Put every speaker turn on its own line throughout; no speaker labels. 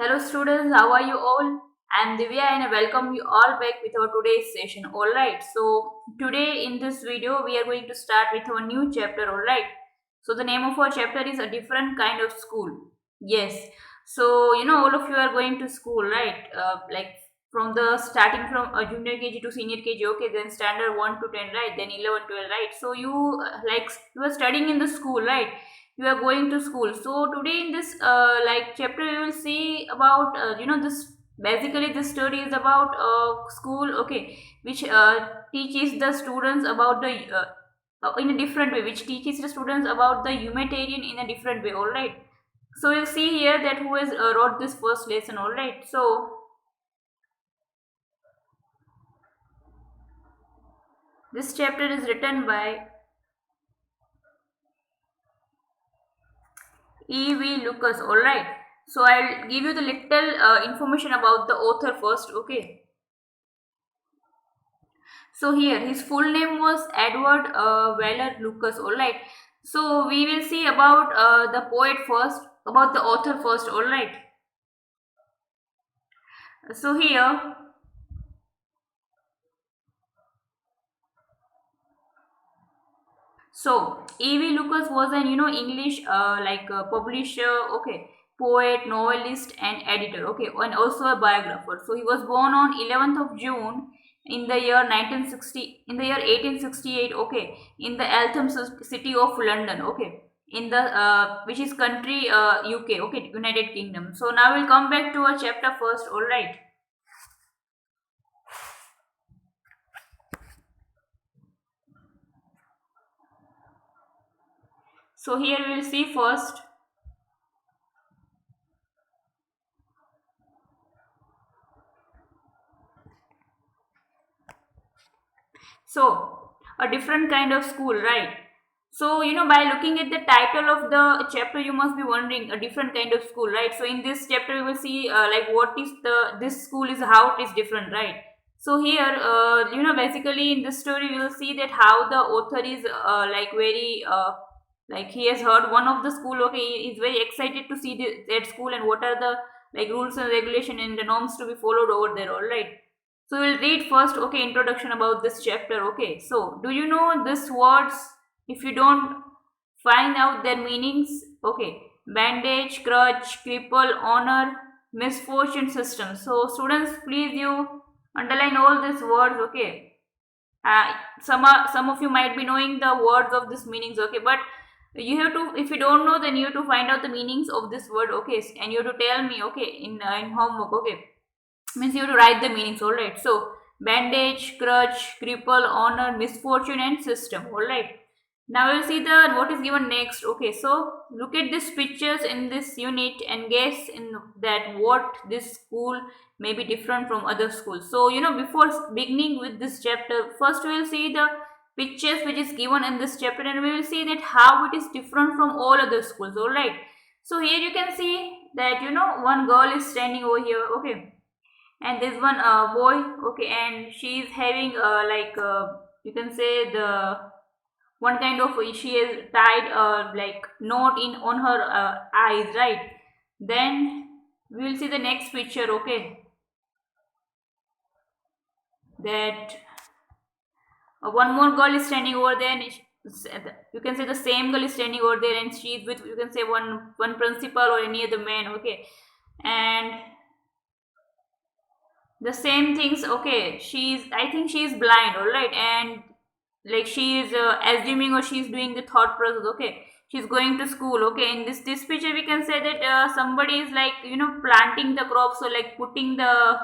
Hello students, how are you all? I am Divya and I welcome you all back with our today's session. Alright, so today in this video we are going to start with our new chapter. Alright, so the name of our chapter is a different kind of school. Yes, so all of you are going to school, right? Like from the starting from junior KG to senior KG, okay, then standard 1 to 10, right? Then 11, 12, right? So you are studying in the school, right? You are going to school. So today in this chapter we will see about this basically this story is about school, okay, which teaches the students about the in a different way, which teaches the students about the humanitarian in a different way. All right, so we'll see here that who has wrote this first lesson. All right, so this chapter is written by E.V. Lucas. All right, so I'll give you the little information about the author first, okay. So here his full name was Edward Weller Lucas. All right. So we will see about the poet first, about the author first. All right. So here, so A.V. Lucas was an English publisher, okay, poet, novelist, and editor, okay, and also a biographer. So he was born on 11th of June in the year 1960, in the year 1868, okay, in the Eltham city of London, okay, in the which is country UK, okay, United Kingdom. So now we'll come back to our chapter first. All right. So here we will see first. So, a different kind of school, right? So, by looking at the title of the chapter, you must be wondering a different kind of school, right? So, in this chapter, we will see what is this school is, how it is different, right? So here, basically in this story, we will see that how the author is very like he has heard one of the school. Okay, he is very excited to see that school and what are the like rules and regulation and the norms to be followed over there. All right. So we'll read first, okay, introduction about this chapter. Okay, so do you know these words? If you don't find out their meanings, okay, bandage, crutch, cripple, honor, misfortune, system. So students, please you underline all these words. Okay, some of you might be knowing the words of these meanings. Okay, but you have to, if you don't know, then you have to find out the meanings of this word. Okay, and you have to tell me. Okay, in homework. Okay, means you have to write the meanings. All right, so bandage, crutch, cripple, honor, misfortune, and system. All right, now we'll see the what is given next. Okay, so look at these pictures in this unit and guess in that what this school may be different from other schools. So before beginning with this chapter, first we will see the pictures which is given in this chapter, and we will see that how it is different from all other schools. All right, so here you can see that one girl is standing over here, okay, and there's one boy, okay, and she's having you can say the one kind of, she has tied like knot in on her eyes, right? Then we will see the next picture, okay, that one more girl is standing over there, and you can say the same girl is standing over there, and she's with, you can say, one principal or any other man, okay, and the same things, okay, she's, I think she is blind, all right, and like she is assuming or she's doing the thought process, okay, she's going to school, okay. In this picture we can say that somebody is like planting the crops, or like putting the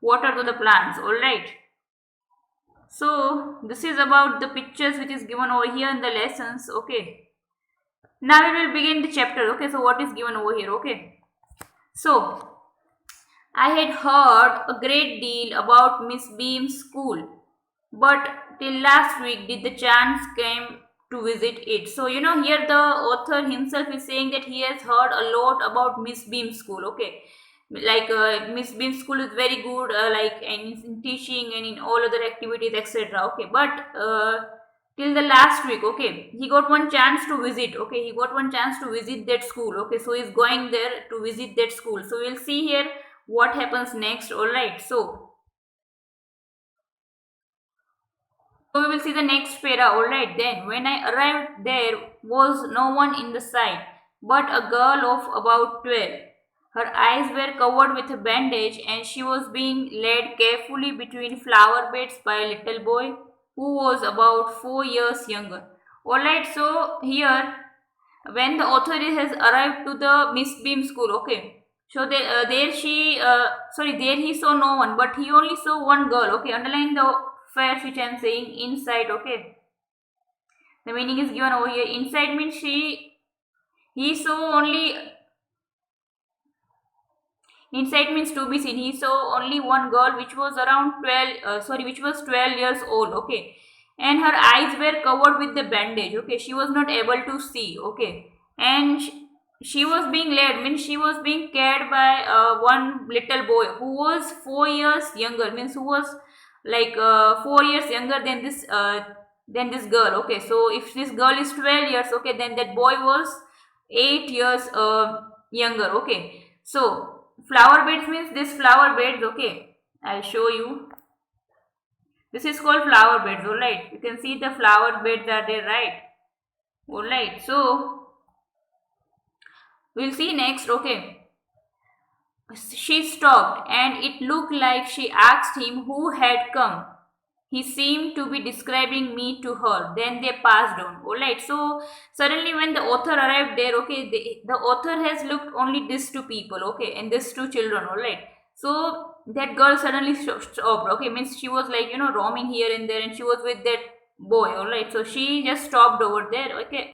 water to the plants. All right, so this is about the pictures which is given over here in the lessons, okay. Now we will begin the chapter, okay. So what is given over here, okay. So I had heard a great deal about Miss Beam's school, but till last week did the chance came to visit it. So here the author himself is saying that he has heard a lot about Miss Beam school, okay, like Miss Beam school is very good, like and in teaching and in all other activities, etc. Okay, but till the last week. Okay, he got one chance to visit. Okay, he got one chance to visit that school. Okay, so he's going there to visit that school. So we'll see here what happens next. All right, so we will see the next para. All right, then when I arrived, there was no one in the sight but a girl of about 12. Her eyes were covered with a bandage, and she was being led carefully between flower beds by a little boy who was about 4 years younger. Alright, so here when the author has arrived to the Miss Beam school, okay. So there he saw no one, but he only saw one girl. Okay, underline the facts which I am saying inside. Okay, the meaning is given over here. Inside means he saw only. Inside means to be seen. He saw only one girl, which was around 12. Which was 12 years old. Okay, and her eyes were covered with the bandage. Okay, she was not able to see. Okay, and she was being led. Means she was being cared by one little boy who was 4 years younger. Means who was like 4 years younger than this girl. Okay, so if this girl is 12 years, okay, then that boy was 8 years younger. Okay, so flower beds means this flower beds. Okay, I'll show you. This is called flower beds. All right, you can see the flower beds are there, right? All right, so we'll see next. Okay, she stopped, and it looked like she asked him who had come. He seemed to be describing me to her. Then they passed on. Alright, so suddenly when the author arrived there, okay, the author has looked only these two people, okay, and these two children, alright. So that girl suddenly stopped, okay, means she was like, roaming here and there, and she was with that boy, alright. So she just stopped over there, okay.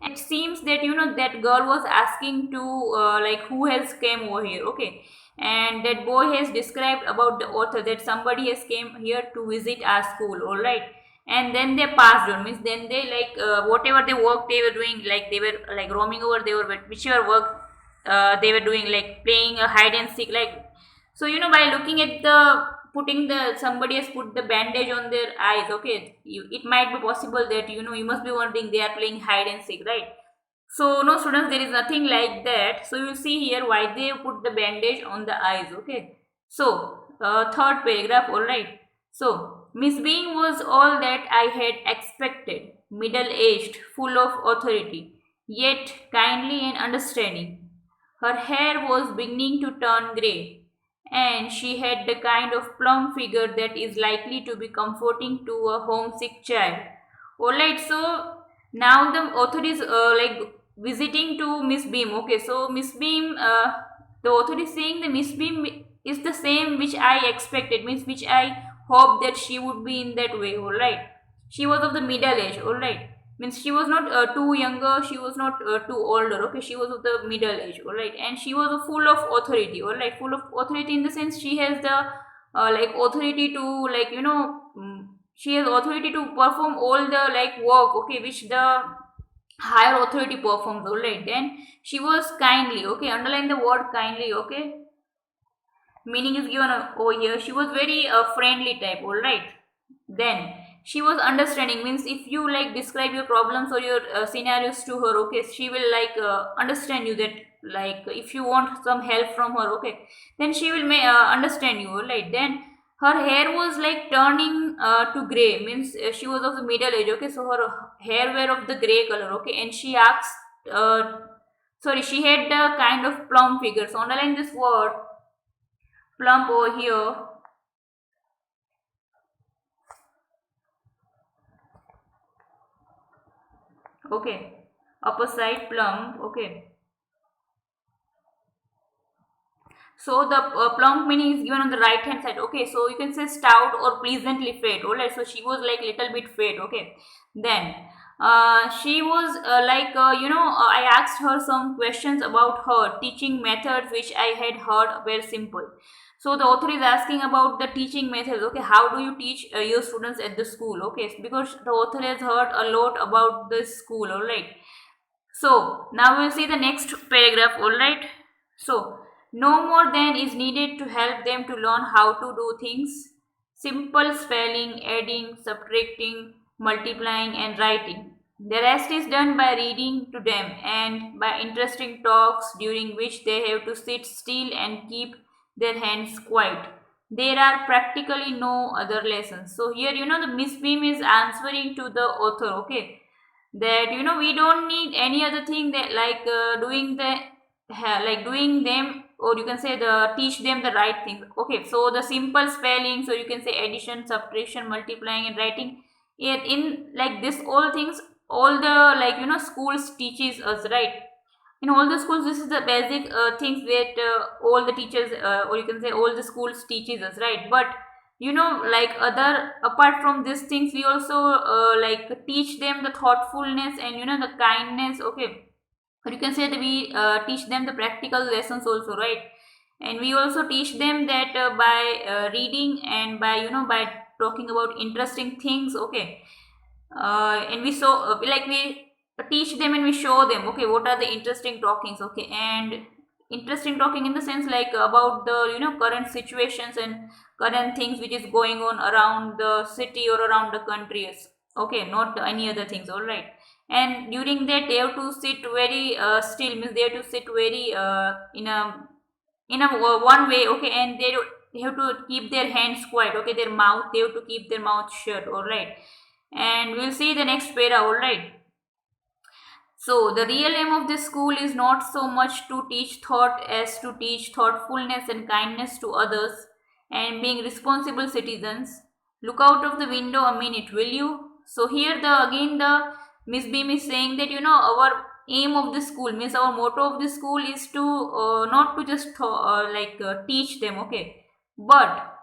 And it seems that that girl was asking to like who has came over here, okay, and that boy has described about the author that somebody has came here to visit our school, all right. And then they passed on, means then they like whatever the work they were doing, like they were like roaming over, they were whichever work they were doing, like playing a hide and seek, like. So by looking at the putting the somebody has put the bandage on their eyes, okay, it might be possible that you must be wondering they are playing hide and seek, right? So no, students, there is nothing like that. So you see here why they put the bandage on the eyes, okay. So third paragraph, all right. So Miss Bean was all that I had expected, middle-aged, full of authority, yet kindly and understanding. Her hair was beginning to turn grey, and she had the kind of plump figure that is likely to be comforting to a homesick child. Alright, so now the author is like visiting to Miss Beam. Okay, so Miss Beam, the author is saying the Miss Beam is the same which I expected, means which I hoped that she would be in that way. Alright, she was of the middle age. Alright, means she was not too younger, she was not too older. Okay, she was of the middle age. Alright, and she was full of authority. Alright, full of authority in the sense she has the like authority to like she has authority to perform all the like work, okay, which the higher authority performs. Alright, then she was kindly. Okay, underline the word kindly. Okay, meaning is given over here. She was very friendly type, all right. Then she was understanding, means if you like describe your problems or your scenarios to her, okay, she will like understand you, that like if you want some help from her, okay, then she will understand you, all right. Then her hair was like turning to gray, means she was of the middle age, okay, so her hair were of the gray color, okay, and she asked she had the kind of plump figure. So underline this word plump over here. Okay, upper side plump. Okay, so the plump meaning is given on the right hand side. Okay, so you can say stout or pleasantly fat. Alright, so she was like little bit fat. Okay, then she was I asked her some questions about her teaching methods, which I had heard were simple. So the author is asking about the teaching methods. Okay, how do you teach your students at the school? Okay, because the author has heard a lot about this school. All right, so now we'll see the next paragraph. All right, so no more than is needed to help them to learn how to do things. simple spelling, adding, subtracting, multiplying, and writing. The rest is done by reading to them and by interesting talks during which they have to sit still and keep their hands quiet. There are practically no other lessons. So here, the Miss Beam is answering to the author, okay, that we don't need any other thing that like doing the like doing them, or you can say the teach them the right things. Okay, so the simple spelling, so you can say addition, subtraction, multiplying, and writing. In like this all things, all the like schools teaches us, right? In all the schools this is the basic things that all the teachers or you can say all the schools teaches us, right? But like other apart from these things, we also like teach them the thoughtfulness and the kindness, okay, or you can say that we teach them the practical lessons also, right? And we also teach them that by reading and by by talking about interesting things, okay. And we so like we teach them and we show them, okay, what are the interesting talkings, okay. And interesting talking in the sense like about the current situations and current things which is going on around the city or around the countries, okay, not any other things, all right. And during that they have to sit very still, means they have to sit very in a one way, okay. And they have to keep their hands quiet, okay, their mouth, they have to keep their mouth shut, all right. And we'll see the next para, all right. So the real aim of this school is not so much to teach thought as to teach thoughtfulness and kindness to others and being responsible citizens. Look out of the window a minute, will you? So here the again the Miss Beam is saying that our aim of the school, means our motto of the school is to not to just teach them, okay, but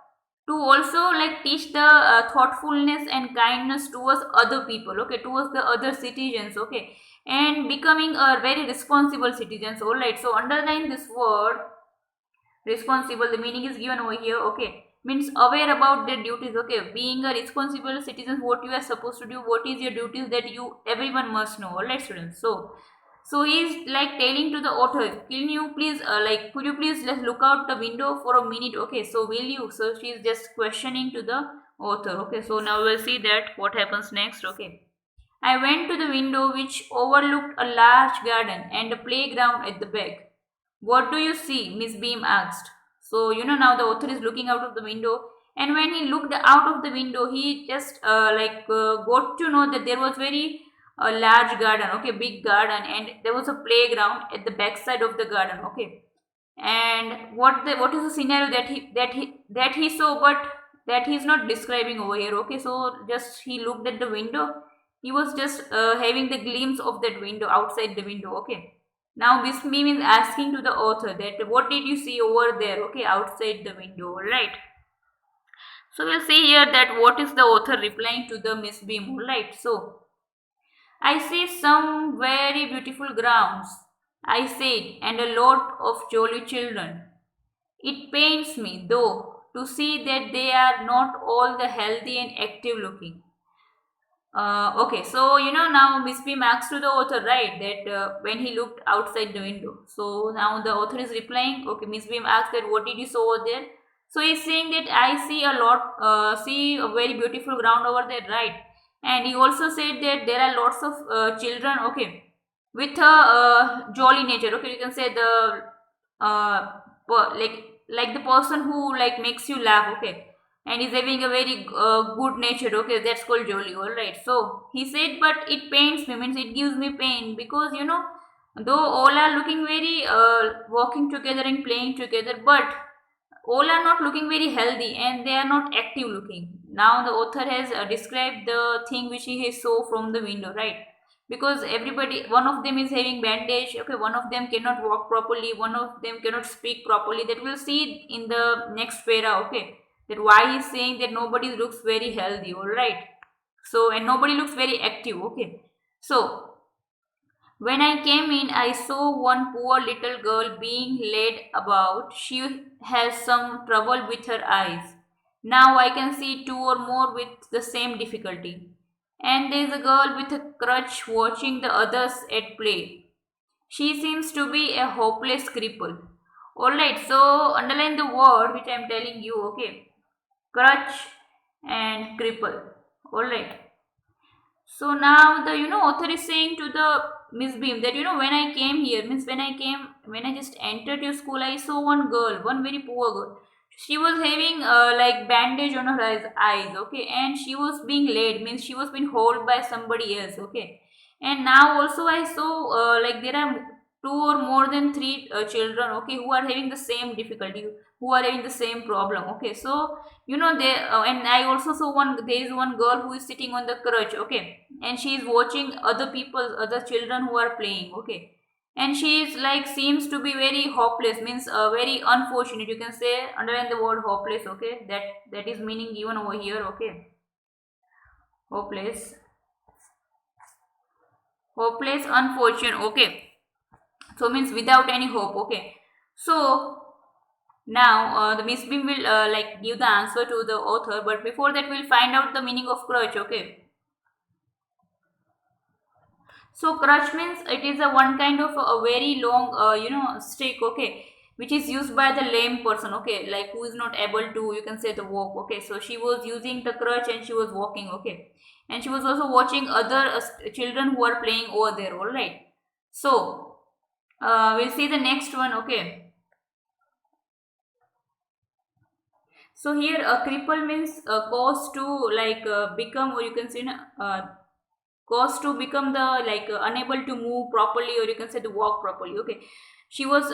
to also like teach the thoughtfulness and kindness towards other people, okay, towards the other citizens, okay, and becoming a very responsible citizens, all right. So underline this word responsible, the meaning is given over here, okay, means aware about their duties, okay. Being a responsible citizen, what you are supposed to do, what is your duties, that you everyone must know, all right students. So he's like telling to the author, can you please could you please let's look out the window for a minute, okay, so will you? So she's just questioning to the author, okay. So now we'll see that what happens next, okay. I went to the window which overlooked a large garden and a playground at the back. What do you see? Miss Beam asked. So, now the author is looking out of the window, and when he looked out of the window, he just got to know that there was very large garden, okay, big garden, and there was a playground at the back side of the garden, okay. And what is the scenario that he saw, but that he's not describing over here, okay. So just he looked at the window, he was just having the glimpse of that window outside the window, okay. Now Miss Meme is asking to the author that what did you see over there, okay, outside the window, right? So we'll see here that what is the author replying to the Miss Beam, right? So I see some very beautiful grounds, I said, and a lot of jolly children. It pains me, though, to see that they are not all the healthy and active looking. Okay, so now Miss P asks to the author, right, that when he looked outside the window. So now the author is replying, okay, Miss Beam asks that what did you saw over there? So he's saying that I see a lot, see a very beautiful ground over there, right? And he also said that there are lots of children, okay, with a jolly nature, okay, you can say the like the person who like makes you laugh, okay, and is having a very good nature, okay, that's called jolly, all right. So he said but it pains me, means it gives me pain, because though all are looking very walking together and playing together, but all are not looking very healthy and they are not active looking. Now the author has described the thing which he saw from the window, right? Because everybody, one of them is having bandage, okay, one of them cannot walk properly, one of them cannot speak properly, that we'll see in the next para, okay, that why he's saying that nobody looks very healthy, all right. So and nobody looks very active, okay. So when I came in, I saw one poor little girl being led about. She has some trouble with her eyes. Now I can see two or more with the same difficulty. And there is a girl with a crutch watching the others at play. She seems to be a hopeless cripple. Alright, so underline the word which I am telling you, okay. Crutch and cripple. Alright. So now the author is saying to the Miss Beam that when I came here, means when I just entered your school, I saw one girl, one very poor girl. She was having like bandage on her eyes, okay, and she was being laid, means she was being held by somebody else, okay. And now also I saw like there are two or more than three children, okay, who are having the same difficulty, who are having the same problem, okay. So there and I also saw there is one girl who is sitting on the crutch, okay, and she is watching other children who are playing, okay, and she is like seems to be very hopeless, means very unfortunate, you can say, underline the word hopeless, okay, that is meaning given over here, okay, hopeless, hopeless, unfortunate, okay, so means without any hope, okay. So now the Miss Beam will like give the answer to the author, but before that we'll find out the meaning of crutch, okay. So crutch means it is a one kind of a very long, stick, okay, which is used by the lame person, okay, like who is not able to, you can say, the walk, okay. So she was using the crutch and she was walking, okay, and she was also watching other children who are playing over there, all right. So we'll see the next one, okay. So here a cripple means cause to like become, or you can say cause to become the like unable to move properly, or you can say to walk properly, okay. She was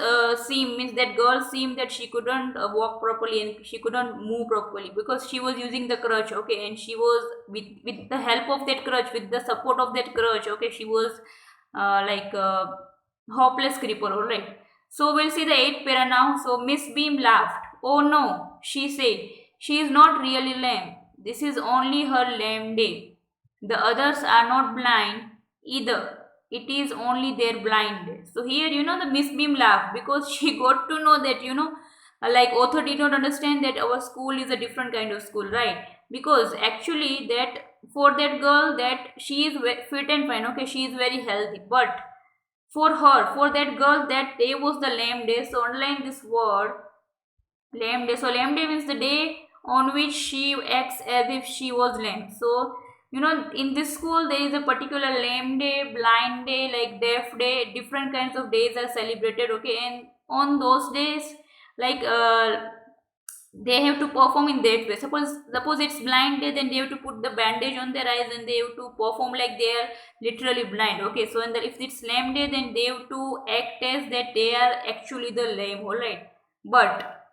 seem means that girl seemed that she couldn't walk properly and she couldn't move properly because she was using the crutch, okay, and she was with the help of that crutch, with the support of that crutch, okay, she was like hopeless cripple, all right. So we'll see the eighth para now. So Miss Beam laughed. Oh no, she said, she is not really lame. This is only her lame day. The others are not blind either. It is only their blind day. So here, the Miss Beam laughed because she got to know that, like author did not understand that our school is a different kind of school, right? Because actually that for that girl that she is fit and fine, okay, she is very healthy. But for her, for that girl, that day was the lame day. So underline this word, lame day. So lame day means the day on which she acts as if she was lame. So in this school there is a particular lame day, blind day, like deaf day, different kinds of days are celebrated, okay, and on those days, like they have to perform in that way. Suppose it's blind day, then they have to put the bandage on their eyes and they have to perform like they are literally blind, okay. So if it's lame day, then they have to act as that they are actually the lame, all right. But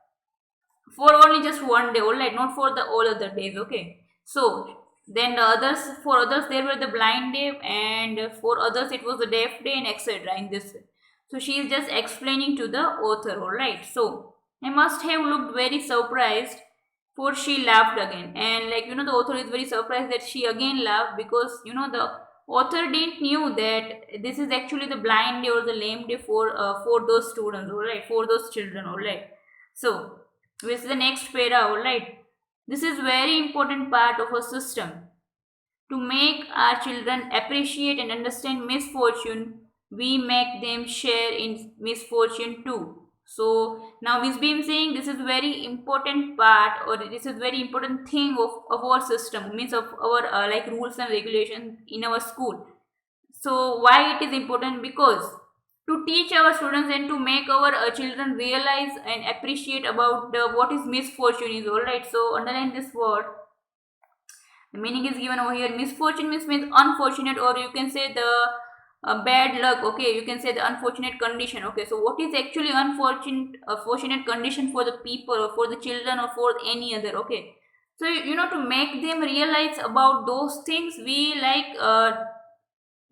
for only just one day, all right, not for the all other days, okay. So then the others, for others there were the blind day, and for others it was the deaf day, and etc. in this way. So she is just explaining to the author, all right. So I must have looked very surprised, for she laughed again, and like the author is very surprised that she again laughed, because the author didn't knew that this is actually the blind day or the lame day for those students, all right, for those children, all right. So with the next para, alright. This is very important part of our system. To make our children appreciate and understand misfortune, we make them share in misfortune too. So now Miss Beam saying this is very important part, or this is very important thing of our system, means of our like rules and regulations in our school. So why it is important? Because to teach our students and to make our children realize and appreciate about what is misfortune is, all right. So underline this word, the meaning is given over here. Misfortune means unfortunate, or you can say the bad luck, okay, you can say the unfortunate condition, okay. So what is actually unfortunate condition for the people, or for the children, or for any other, okay. So to make them realize about those things,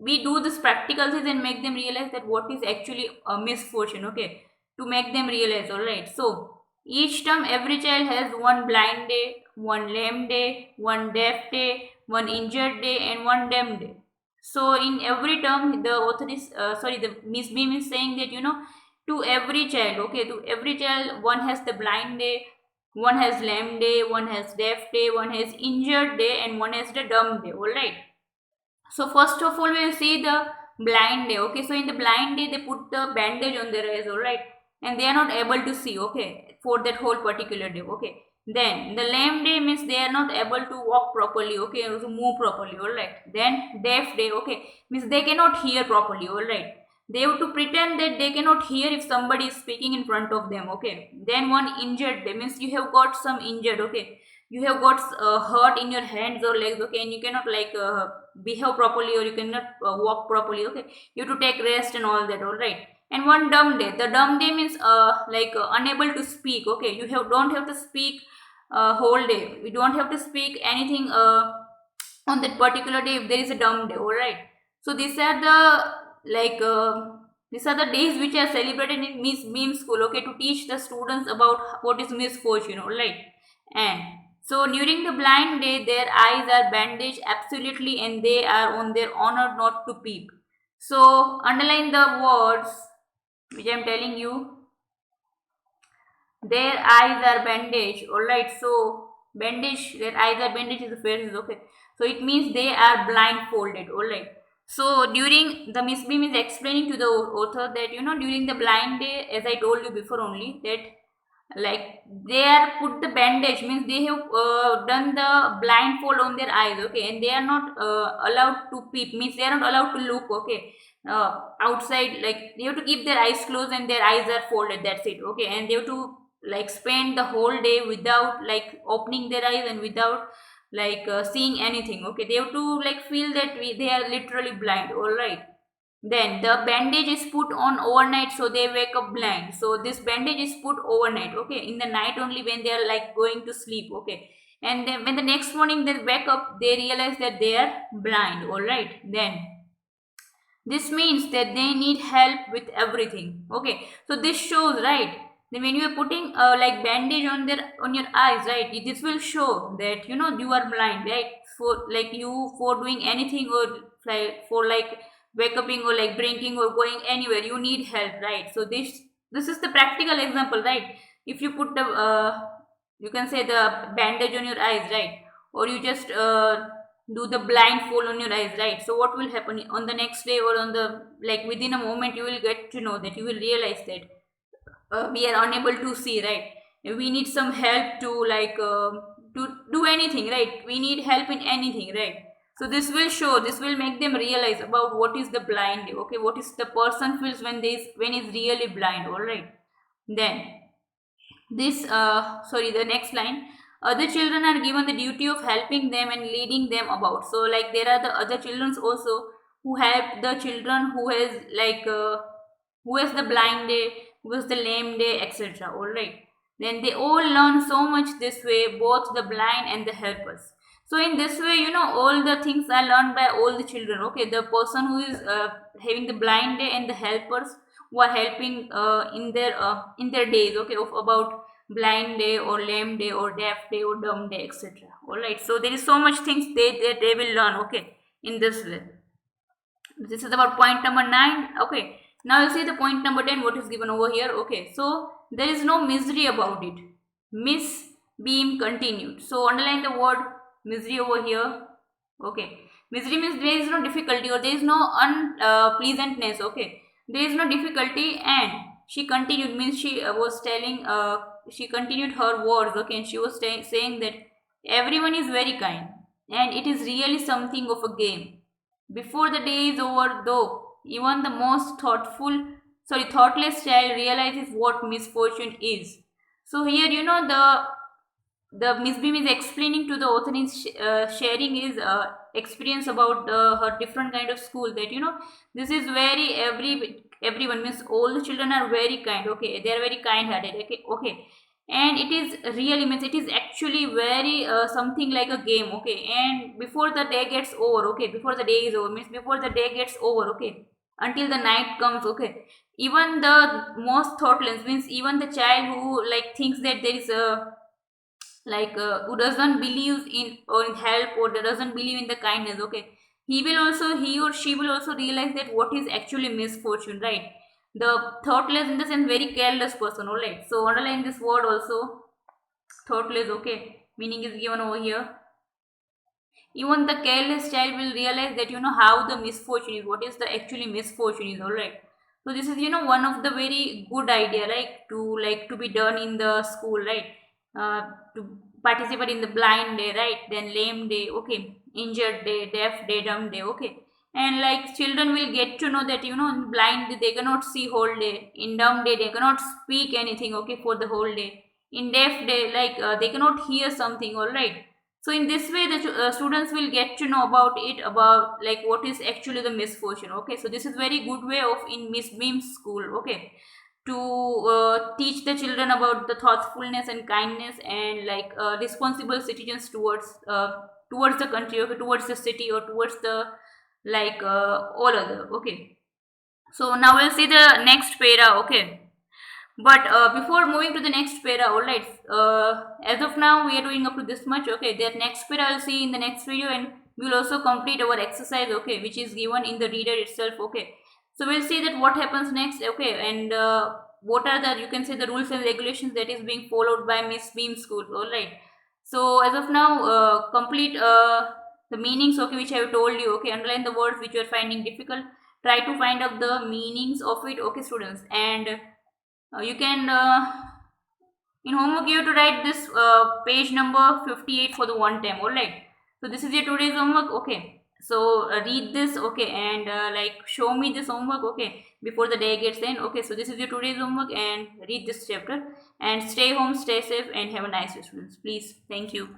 we do this practical things and make them realize that what is actually a misfortune, okay, to make them realize, all right. So each term every child has one blind day, one lame day, one deaf day, one injured day, and one dumb day. So in every term the author is the Miss Beam is saying that to every child, okay, to every child, one has the blind day, one has lame day, one has deaf day, one has injured day, and one has the dumb day, all right. So first of all, we will see the blind day. Okay, so in the blind day, they put the bandage on their eyes. All right. and they are not able to see, okay, for that whole particular day, okay. Then the lame day means they are not able to walk properly, okay, or to move properly, all right. Then deaf day, okay, means they cannot hear properly, all right. They have to pretend that they cannot hear if somebody is speaking in front of them, okay. Then one injured day means you have got some injured, okay, you have got hurt in your hands or legs, okay, and you cannot like behave properly, or you cannot walk properly, okay. You have to take rest and all that, all right. And one dumb day, the dumb day means unable to speak, okay. You don't have to speak whole day, you don't have to speak anything on that particular day if there is a dumb day, all right. So these are the like these are the days which are celebrated in Miss Beam School, okay, to teach the students about what is misfortune, all right. And so during the blind day, their eyes are bandaged absolutely, and they are on their honor not to peep. So underline the words which I am telling you. Their eyes are bandaged, alright. So bandage, their eyes are bandaged is the faces, okay. So it means they are blindfolded, alright. So during the Miss Beam is explaining to the author that during the blind day, as I told you before only, that like they are put the bandage means they have done the blindfold on their eyes, okay, and they are not allowed to peep, means they are not allowed to look, okay, outside. Like they have to keep their eyes closed and their eyes are folded, that's it, okay. And they have to like spend the whole day without like opening their eyes and without like seeing anything, okay. They have to like feel that they are literally blind, all right. Then the bandage is put on overnight, so they wake up blind. So this bandage is put overnight, okay, in the night only when they are like going to sleep, okay. And then when the next morning they wake up, they realize that they are blind, all right. Then this means that they need help with everything, okay. So this shows, right, then when you are putting like bandage on your eyes, right, this will show that you are blind, right, for like you for doing anything, or like for like wake uping or like drinking or going anywhere, you need help, right. So this is the practical example, right. If you put the you can say the bandage on your eyes, right, or you just do the blindfold on your eyes, right. So what will happen on the next day, or on the like within a moment, you will get to know that you will realize that we are unable to see, right. We need some help to like to do anything, right. We need help in anything, right. So this will make them realize about what is the blind, okay, what is the person feels when he's really blind, all right. Then this sorry, the next line, other children are given the duty of helping them and leading them about. So like there are the other children also who help the children who has like who has the blind day, who has the lame day, etc, all right. Then they all learn so much this way, both the blind and the helpers. So in this way, all the things are learned by all the children, okay. The person who is having the blind day and the helpers who are helping in their days, okay, of about blind day or lame day or deaf day or dumb day, etc, all right. So there is so much things they will learn, okay, in this way. This is about point number 9, okay. Now you see the point number 10, what is given over here, okay. So there is no misery about it. Miss Beam continued. So underline the word misery over here, okay. Misery means there is no difficulty, or there is no unpleasantness, okay. There is no difficulty, and she continued means she was telling she continued her words, okay, and she was saying that everyone is very kind, and it is really something of a game. Before the day is over, though, even the most thoughtless child realizes what misfortune is. So here, the Miss Beam is explaining to the author is sharing his experience about her different kind of school. That this is very everyone means all the children are very kind. Okay, they are very kind hearted. Okay, okay, and it is really means it is actually very something like a game, okay. And before the day gets over, okay, before the day is over means before the day gets over, okay, until the night comes, okay, even the most thoughtless means even the child who like thinks that there is a like who doesn't believe in help, or doesn't believe in the kindness, okay, he or she will also realize that what is actually misfortune, right. The thoughtless in the sense very careless person, all right. So underline this word also, thoughtless, okay, meaning is given over here. Even the careless child will realize that how the misfortune is, what is the actually misfortune is, all right. So this is, one of the very good idea, like to be done in the school, right? To participate in the blind day, right? Then lame day, okay, injured day, deaf day, dumb day, okay. And like children will get to know that, in blind day they cannot see whole day, in dumb day they cannot speak anything, okay, for the whole day. In deaf day, like they cannot hear something, all right. So in this way, the students will get to know about it, about like what is actually the misfortune. Okay, so this is very good way of in Miss Beam's school. Okay, to teach the children about the thoughtfulness and kindness and like responsible citizens towards the country, okay, towards the city or towards the like all other. Okay, so now we'll see the next para. Okay, but before moving to the next para, alright, as of now we are doing up to this much, okay, that next para I'll see in the next video, and we will also complete our exercise, okay, which is given in the reader itself, okay. So we'll see that what happens next, okay, and what are the, you can say, the rules and regulations that is being followed by Miss Beam School, alright. So as of now, complete the meanings, okay, which I have told you, okay, underline the words which you are finding difficult, try to find out the meanings of it, okay, students, and you can in homework you have to write this page number 58 for the one time, all right. So this is your today's homework, okay. So read this, okay, and like show me this homework, okay, before the day gets end, okay. So this is your today's homework, and read this chapter, and stay home, stay safe, and have a nice day, students, please. Thank you.